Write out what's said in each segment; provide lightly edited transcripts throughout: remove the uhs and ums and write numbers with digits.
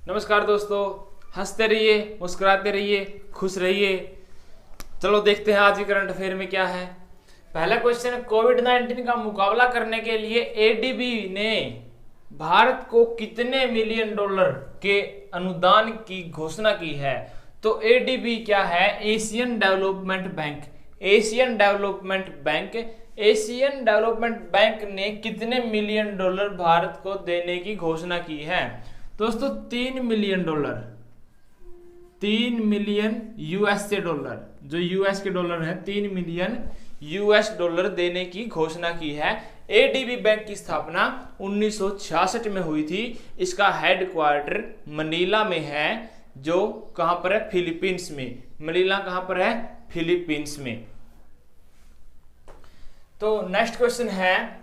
नमस्कार दोस्तों, हंसते रहिए, मुस्कुराते रहिए, खुश रहिए। चलो देखते हैं आज की करंट अफेयर में क्या है। पहला क्वेश्चन, कोविड-19 का मुकाबला करने के लिए एडीबी ने भारत को कितने मिलियन डॉलर के अनुदान की घोषणा की है। तो एडीबी क्या है? Asian development bank. Asian development bank Asian development bank ने कितने मिलियन डॉलर भारत को देने की घोषणा की है? दोस्तों 3 million dollar, 3 million USA dollar, जो यूएस के डॉलर है, 3 मिलियन यूएस डॉलर देने की घोषणा की है। एडीबी बैंक की स्थापना 1966 में हुई थी। इसका हेडक्वार्टर मनीला में है, जो कहां पर है? फिलीपींस में। मनीला कहां पर है? फिलीपींस में। तो नेक्स्ट क्वेश्चन है,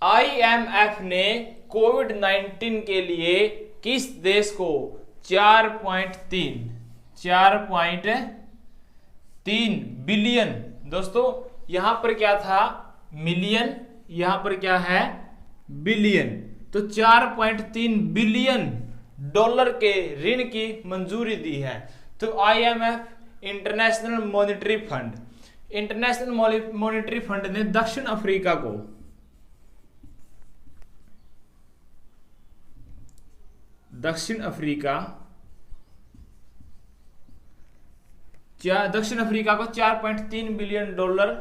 आईएमएफ ने कोविड-19 के लिए किस देश को 4.3 बिलियन, दोस्तों यहां पर क्या था? मिलियन, यहां पर क्या है? बिलियन। तो 4.3 बिलियन डॉलर के ऋण की मंजूरी दी है। तो IMF, international monetary fund, international monetary fund ने दक्षिण अफ्रीका को दक्षिण अफ्रीका को 4.3 बिलियन डॉलर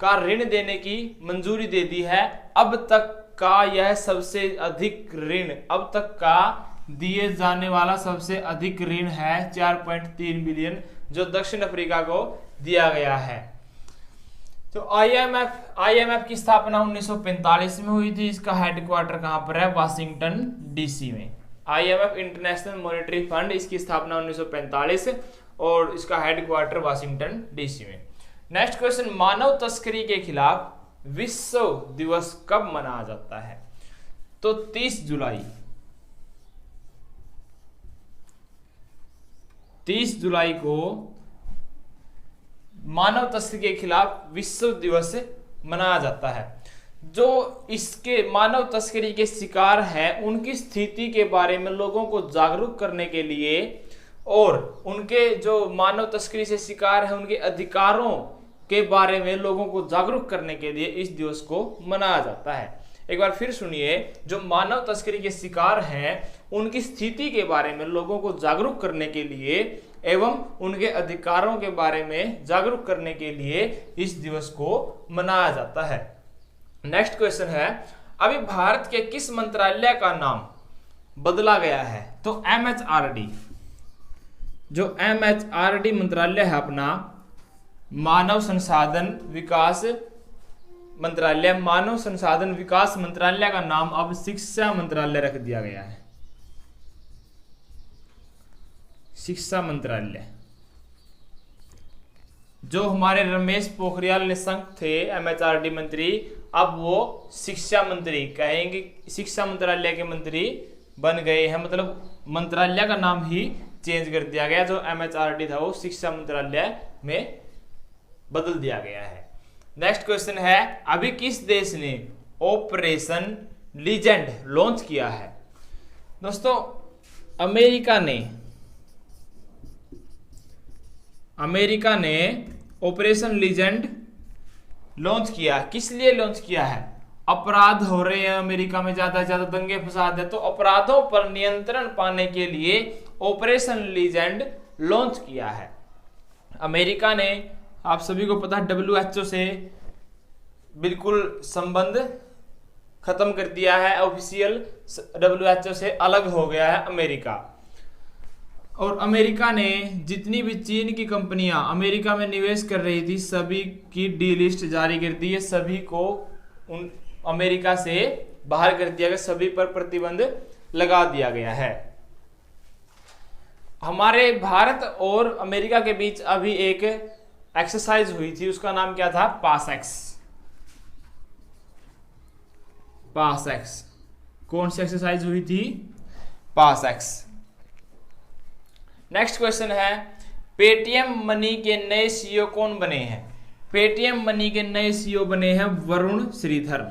का ऋण देने की मंजूरी दे दी है। अब तक का यह सबसे अधिक ऋण, अब तक का दिए जाने वाला सबसे अधिक ऋण है 4.3 बिलियन, जो दक्षिण अफ्रीका को दिया गया है। तो आईएमएफ की स्थापना 1945 में हुई थी। इसका हेडक्वार्टर कहां पर है? वाशिंगटन डीसी में। आईएमएफ, इंटरनेशनल मॉनेटरी फंड, इसकी स्थापना 1945 और इसका हेडक्वार्टर वाशिंगटन डीसी में। नेक्स्ट क्वेश्चन, मानव तस्करी के खिलाफ विश्व दिवस कब मनाया जाता है? तो 30 जुलाई को मानव तस्करी के खिलाफ विश्व दिवस मनाया जाता है। जो इसके मानव तस्करी के शिकार हैं उनकी स्थिति के बारे में लोगों को जागरूक करने के लिए और उनके जो मानव तस्करी से शिकार हैं उनके अधिकारों के बारे में लोगों को जागरूक करने के लिए इस दिवस को मनाया जाता है। एक बार फिर सुनिए, जो मानव तस्करी के शिकार हैं उनकी स्थिति के बारे में लोगों को जागरूक करने के लिए एवं उनके अधिकारों के बारे में जागरूक करने के लिए इस दिवस को मनाया जाता है। नेक्स्ट क्वेश्चन है, अभी भारत के किस मंत्रालय का नाम बदला गया है? तो एमएचआरडी, जो एमएचआरडी मंत्रालय है अपना, मानव संसाधन विकास मंत्रालय, मानव संसाधन विकास मंत्रालय का नाम अब शिक्षा मंत्रालय रख दिया गया है। शिक्षा मंत्रालय, जो हमारे रमेश पोखरियाल निशंक थे एमएचआरडी मंत्री, अब वो शिक्षा मंत्री कहेंगे, शिक्षा मंत्रालय के मंत्री बन गए हैं। मतलब मंत्रालय का नाम ही चेंज कर दिया गया, जो एमएचआरडी था वो शिक्षा मंत्रालय में बदल दिया गया है। नेक्स्ट क्वेश्चन है, अभी किस देश ने ऑपरेशन लीजेंड लॉन्च किया है? दोस्तों अमेरिका ने ऑपरेशन लीजेंड लॉन्च किया। किस लिए लॉन्च किया है? अपराध हो रहे हैं अमेरिका में, ज्यादा से ज्यादा दंगे फसाद है, तो अपराधों पर नियंत्रण पाने के लिए ऑपरेशन लीजेंड लॉन्च किया है। अमेरिका ने, आप सभी को पता है, डब्ल्यूएचओ से बिल्कुल संबंध खत्म कर दिया है। ऑफिशियल डब्ल्यूएचओ से अलग हो गया है अमेरिका। और अमेरिका ने जितनी भी चीन की कंपनियां अमेरिका में निवेश कर रही थी सभी की डी लिस्ट जारी कर दी है। सभी को अमेरिका से बाहर कर दिया गया, सभी पर प्रतिबंध लगा दिया गया है। हमारे भारत और अमेरिका के बीच अभी एक एक्सरसाइज हुई थी, उसका नाम क्या था? पासएक्स। कौन सी एक्सरसाइज हुई थी? पासएक्स। नेक्स्ट क्वेश्चन है, पेटीएम मनी के नए सीईओ कौन बने हैं? पेटीएम मनी के नए सीईओ बने हैं वरुण श्रीधर।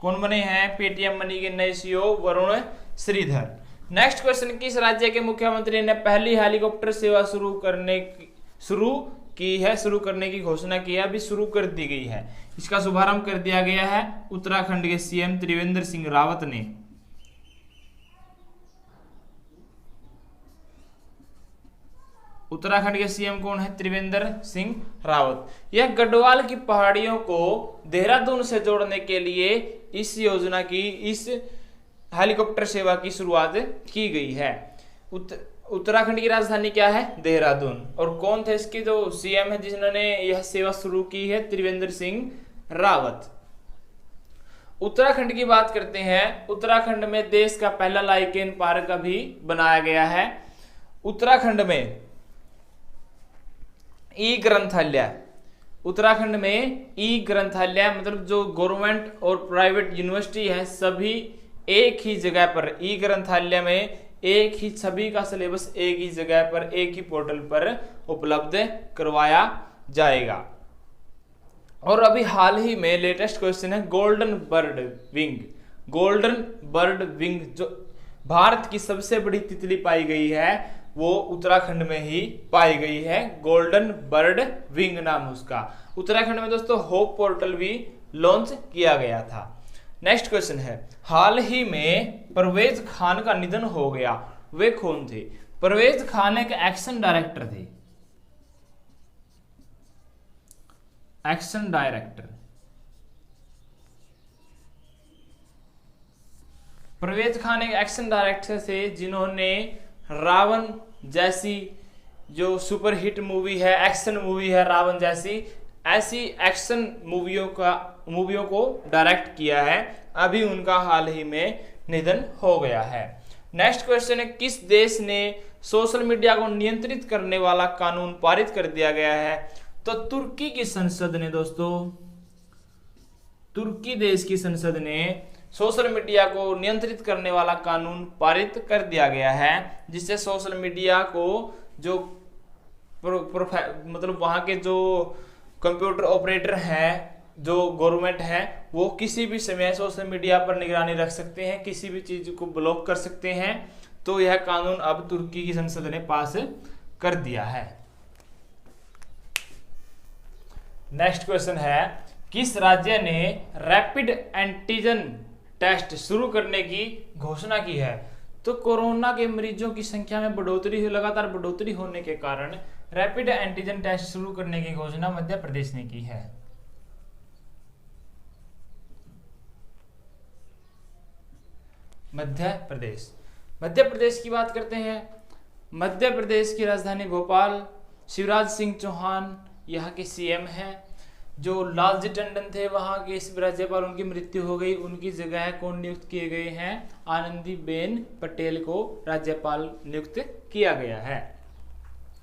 कौन बने हैं? पेटीएम मनी के नए CEO Varun Sridhar. Next question, किस राज्य के मुख्यमंत्री ने पहली हेलीकॉप्टर सेवा शुरू करने की घोषणा की है? अभी शुरू कर दी गई है, इसका शुभारंभ कर दिया गया है उत्तराखंड के सीएम त्रिवेंद्र सिंह रावत ने। उत्तराखंड के सीएम कौन है? त्रिवेंद्र सिंह रावत। यह गढ़वाल की पहाड़ियों को देहरादून से जोड़ने के लिए इस योजना की, इस हेलीकॉप्टर सेवा की शुरुआत की गई है। उत्तराखंड की राजधानी क्या है? देहरादून। और कौन थे इसके जो सीएम है जिन्होंने यह सेवा शुरू की है? त्रिवेंद्र सिंह रावत। उत्तराखंड की बात करते हैं। उत्तराखंड में देश का पहला लाइकेन पार्क अभी बनाया गया है। उत्तराखंड में ई ग्रंथालय, उत्तराखंड में ई ग्रंथालय मतलब जो गवर्नमेंट और प्राइवेट यूनिवर्सिटी है सभी एक ही जगह पर, ई ग्रंथालय में एक ही, सभी का सिलेबस एक ही जगह पर, एक ही पोर्टल पर उपलब्ध करवाया जाएगा। और अभी हाल ही में लेटेस्ट क्वेश्चन है golden bird wing. Golden bird wing जो भारत की सबसे बड़ी तितली पाई गई है वो उत्तराखंड में ही पाई गई है। गोल्डन बर्ड विंग नाम उसका। उत्तराखंड में दोस्तों होप पोर्टल भी लॉन्च किया गया था। नेक्स्ट क्वेश्चन है, हाल ही में परवेज खान का निधन हो गया, वे कौन थे? परवेज खान एक एक्शन डायरेक्टर थे। एक्शन डायरेक्टर परवेज खान एक एक्शन डायरेक्टर थे जिन्होंने रावण जैसी जो सुपर हिट मूवी है, एक्शन मूवी है रावण जैसी, ऐसी एक्शन मूवियों को डायरेक्ट किया है। अभी उनका हाल ही में निधन हो गया है। नेक्स्ट क्वेश्चन है, किस देश ने सोशल मीडिया को नियंत्रित करने वाला कानून पारित कर दिया गया है? तो तुर्की की संसद ने दोस्तों, तुर्की देश की संसद ने सोशल मीडिया को नियंत्रित करने वाला कानून पारित कर दिया गया है, जिससे सोशल मीडिया को जो मतलब वहां के जो कंप्यूटर ऑपरेटर हैं, जो गवर्नमेंट है, वो किसी भी समय सोशल मीडिया पर निगरानी रख सकते हैं, किसी भी चीज को ब्लॉक कर सकते हैं। तो यह कानून अब तुर्की की संसद ने पास कर दिया है। नेक्स्ट क्वेश्चन है, किस राज्य ने रैपिड एंटीजन टेस्ट शुरू करने की घोषणा की है? तो कोरोना के मरीजों की संख्या में लगातार बढ़ोतरी होने के कारण रैपिड एंटीजन टेस्ट शुरू करने की घोषणा मध्य प्रदेश ने की है। मध्य प्रदेश की बात करते हैं। मध्य प्रदेश की राजधानी भोपाल, शिवराज सिंह चौहान यहाँ के सीएम हैं। जो लालजी टंडन थे वहां के राज्यपाल, उनकी मृत्यु हो गई, उनकी जगह कौन नियुक्त किए गए हैं? आनंदीबेन पटेल को राज्यपाल नियुक्त किया गया है।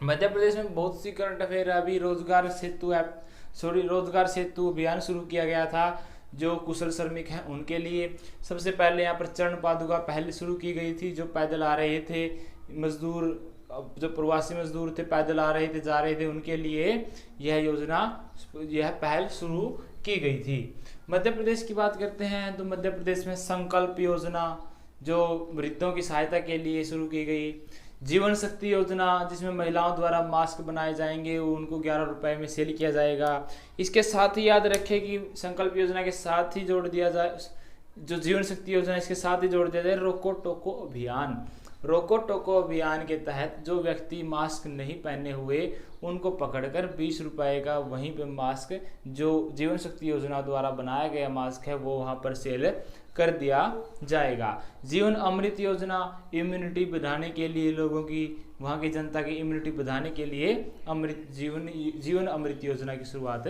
मध्य प्रदेश में बहुत सी करंट अफेयर, अभी रोजगार सेतु अभियान शुरू किया गया था जो कुशल श्रमिक हैं उनके लिए। सबसे पहले यहाँ पर चरण पादुका पहले शुरू की गई थी, जो पैदल आ रहे थे मजदूर, जो प्रवासी मजदूर थे पैदल आ रहे थे, जा रहे थे, उनके लिए यह पहल शुरू की गई थी। मध्य प्रदेश की बात करते हैं तो मध्य प्रदेश में संकल्प योजना जो वृद्धों की सहायता के लिए शुरू की गई। जीवन शक्ति योजना जिसमें महिलाओं द्वारा मास्क बनाए जाएंगे, वो उनको 11 रुपए में सेल किया जाएगा। इसके साथ ही याद रखें कि संकल्प योजना के साथ ही जोड़ दिया जाए, जो जीवन शक्ति योजना इसके साथ ही जोड़ दिया जाए रोको टोको अभियान। रोको टोको अभियान के तहत जो व्यक्ति मास्क नहीं पहने हुए उनको पकड़कर 20 रुपए का वहीं पे मास्क, जो जीवन शक्ति योजना द्वारा बनाया गया मास्क है, वो वहां पर सेल कर दिया जाएगा। जीवन अमृत योजना इम्यूनिटी बढ़ाने के लिए, लोगों की, वहां की जनता की इम्यूनिटी बढ़ाने के लिए जीवन अमृत योजना की शुरुआत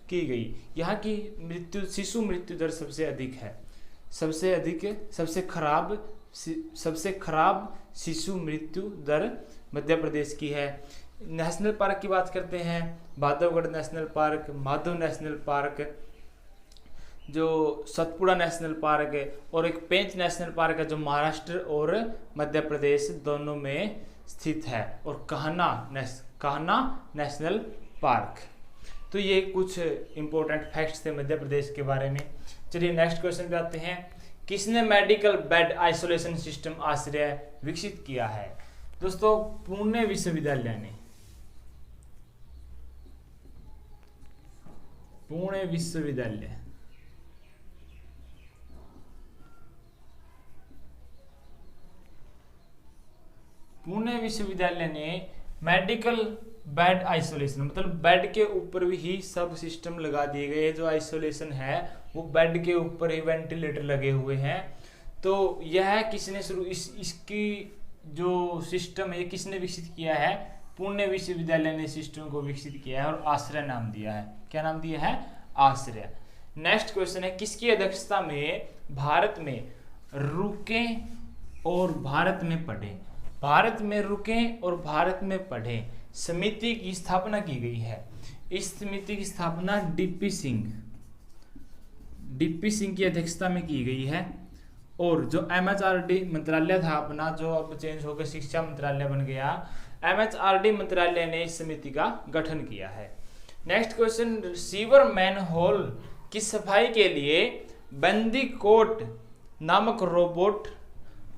की गई। यहाँ की शिशु मृत्यु दर सबसे अधिक है, सबसे खराब शिशु मृत्यु दर मध्य प्रदेश की है। नेशनल पार्क की बात करते हैं, Bandhavgarh national park, Madhav national park, जो सतपुड़ा नेशनल पार्क है, और एक पेंच नेशनल पार्क है जो महाराष्ट्र और मध्य प्रदेश दोनों में स्थित है, और कान्हा नेशनल पार्क। तो ये कुछ इंपॉर्टेंट फैक्ट्स थे मध्य प्रदेश के बारे में। चलिए नेक्स्ट क्वेश्चन पे आते हैं। किसने मेडिकल बेड आइसोलेशन सिस्टम आश्रय विकसित किया है? दोस्तों पुणे विश्वविद्यालय ने, पुणे विश्वविद्यालय पुणे विश्वविद्यालय ने मेडिकल बेड आइसोलेशन, मतलब बेड के ऊपर ही सब सिस्टम लगा दिए गए। जो आइसोलेशन है वो बेड के ऊपर ही वेंटिलेटर लगे हुए हैं। तो यह किसने शुरू इसकी जो सिस्टम है किसने विकसित किया है? पुणे विश्वविद्यालय ने सिस्टम को विकसित किया है और आश्रय नाम दिया है। क्या नाम दिया है? आश्रय। नेक्स्ट क्वेश्चन है, किसकी अध्यक्षता में भारत में रुके और भारत में पढ़े, भारत में रुकें और भारत में पढ़ें समिति की स्थापना की गई है? इस समिति की स्थापना डीपी सिंह की अध्यक्षता में की गई है। और जो एमएचआरडी मंत्रालय था अपना, जो अब चेंज होकर शिक्षा मंत्रालय बन गया, एमएचआरडी मंत्रालय ने इस समिति का गठन किया है। नेक्स्ट क्वेश्चन, सीवर मैनहोल की सफाई के लिए बंदीकोट नामक रोबोट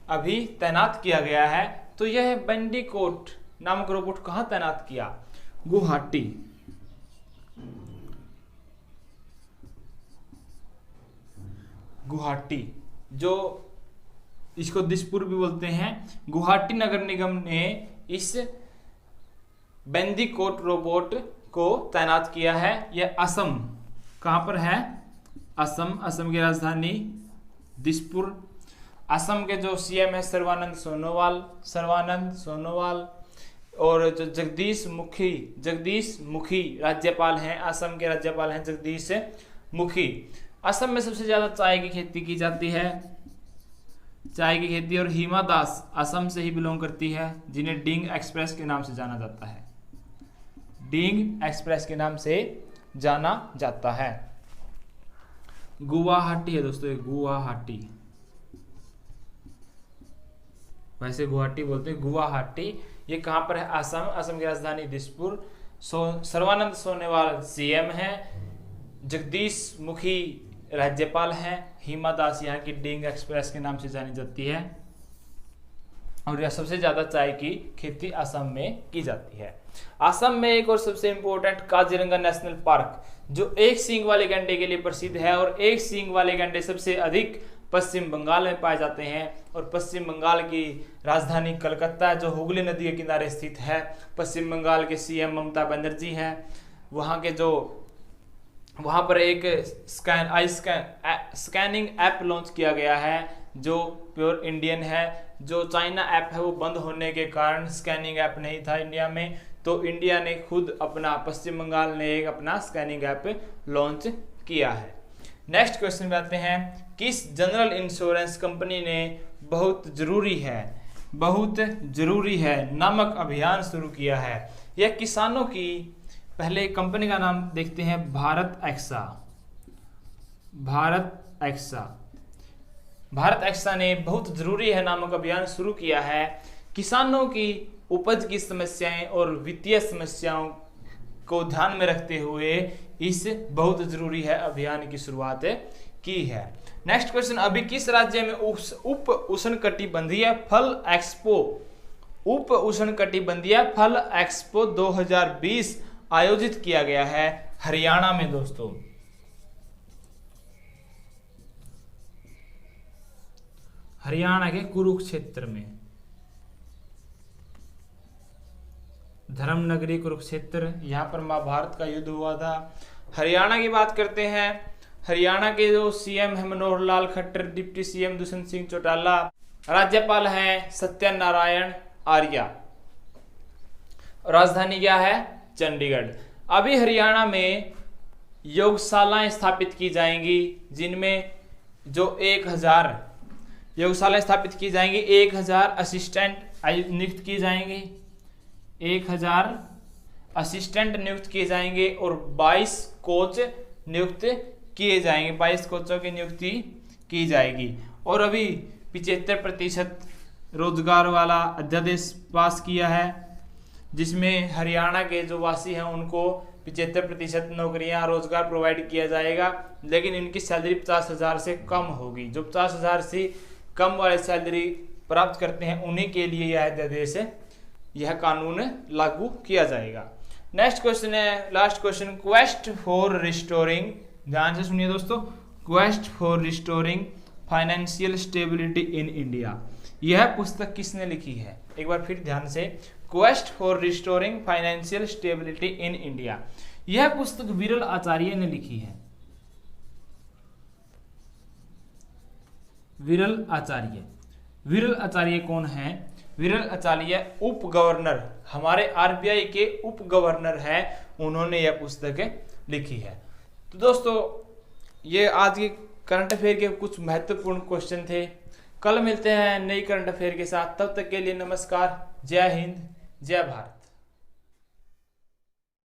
अभी तैनात किया गया है। तो यह बंदीकोट नामक रोबोट कहां तैनात किया? गुवाहाटी। गुवाहाटी, जो इसको दिसपुर भी बोलते हैं, गुवाहाटी नगर निगम ने इस बंदीकोट रोबोट को तैनात किया है। यह असम, कहां पर है? असम, असम की राजधानी दिसपुर। असम के जो सीएम है सर्बानंद सोनोवाल, और जो जगदीश मुखी राज्यपाल हैं, असम के राज्यपाल हैं जगदीश मुखी। असम में सबसे ज्यादा चाय की खेती की जाती है, चाय की खेती। और हिमा दास असम से ही बिलोंग करती है, जिन्हें डींग एक्सप्रेस के नाम से जाना जाता है, डींग एक्सप्रेस के नाम से जाना जाता है। गुवाहाटी है दोस्तों, ये गुवाहाटी, वैसे गुवाहाटी बोलते हैं, गुवाहाटी। ये कहां पर है? असम, असम की राजधानी दिसपुर। सर्बानंद सोनोवाल सीएम है, जगदीश मुखी राज्यपाल हैं, हिमा दास यहाँ की डींग एक्सप्रेस के नाम से जानी जाती है। और यह सबसे ज्यादा चाय की खेती असम में की जाती है। असम में एक और सबसे इंपॉर्टेंट काजीरंगा नेशनल पार्क, जो एक सींग वाले गैंडे के लिए प्रसिद्ध है, और एक सींग वाले गैंडे सबसे अधिक पश्चिम बंगाल में पाए जाते हैं। और पश्चिम बंगाल की राजधानी कलकत्ता है, जो हुगली नदी के किनारे स्थित है। पश्चिम बंगाल के सीएम ममता बनर्जी हैं। वहां पर एक स्कैनिंग ऐप लॉन्च किया गया है, जो प्योर इंडियन है। जो चाइना ऐप है वो बंद होने के कारण स्कैनिंग ऐप नहीं था इंडिया में, तो इंडिया ने खुद अपना, पश्चिम बंगाल ने एक अपना स्कैनिंग ऐप लॉन्च किया है। नेक्स्ट क्वेश्चन पे आते हैं, किस जनरल इंश्योरेंस कंपनी ने बहुत जरूरी है नामक अभियान शुरू किया है? यह किसानों की, पहले कंपनी का नाम देखते हैं, भारत एक्सा ने बहुत जरूरी है नामक अभियान शुरू किया है। किसानों की उपज की समस्याएं और वित्तीय समस्याओं को ध्यान में रखते हुए इस बहुत जरूरी है अभियान की शुरुआत की है। नेक्स्ट क्वेश्चन, अभी किस राज्य में उप उष्णकटिबंधीय फल एक्सपो 2020 आयोजित किया गया है? हरियाणा में दोस्तों, हरियाणा के कुरुक्षेत्र में, धर्मनगरी कुरुक्षेत्र, यहाँ पर महाभारत का युद्ध हुआ था। हरियाणा की बात करते हैं। हरियाणा के जो सीएम है मनोहर लाल खट्टर, डिप्टी सीएम दुष्यंत सिंह चौटाला, राज्यपाल हैं सत्यनारायण आर्य, राजधानी क्या है? चंडीगढ़। अभी हरियाणा में योगशालाएं स्थापित की जाएंगी, जिनमें जो 1000 योगशालाएं स्थापित की जाएंगी, 1000 असिस्टेंट नियुक्त की जाएंगे, 1000 असिस्टेंट नियुक्त किए जाएंगे और 22 कोच नियुक्त किए जाएंगे, 22 कोचों की नियुक्ति की जाएगी। और अभी 75% रोजगार वाला अध्यादेश पास किया है, जिसमें हरियाणा के जो वासी हैं उनको 75% नौकरियां रोजगार प्रोवाइड किया जाएगा, लेकिन इनकी सैलरी 50,000 से कम होगी। जो 50,000 से कम वाले सैलरी प्राप्त करते हैं उन्हीं के लिए यह अध्यादेश यह कानून लागू किया जाएगा। नेक्स्ट क्वेश्चन है, last question, quest for restoring, ध्यान से सुनिए दोस्तों, quest for restoring financial stability in India. यह पुस्तक किसने लिखी है? एक बार फिर ध्यान से, quest for restoring financial stability in India, यह पुस्तक विरल आचार्य ने लिखी है। विरल आचार्य, विरल आचार्य कौन है? विरल आचार्य उप गवर्नर, हमारे आरबीआई के उप गवर्नर हैं, उन्होंने यह पुस्तक लिखी है। तो दोस्तों ये आज के करंट अफेयर के कुछ महत्वपूर्ण क्वेश्चन थे। कल मिलते हैं नई करंट अफेयर के साथ, तब तक के लिए नमस्कार, जय हिंद, जय भारत।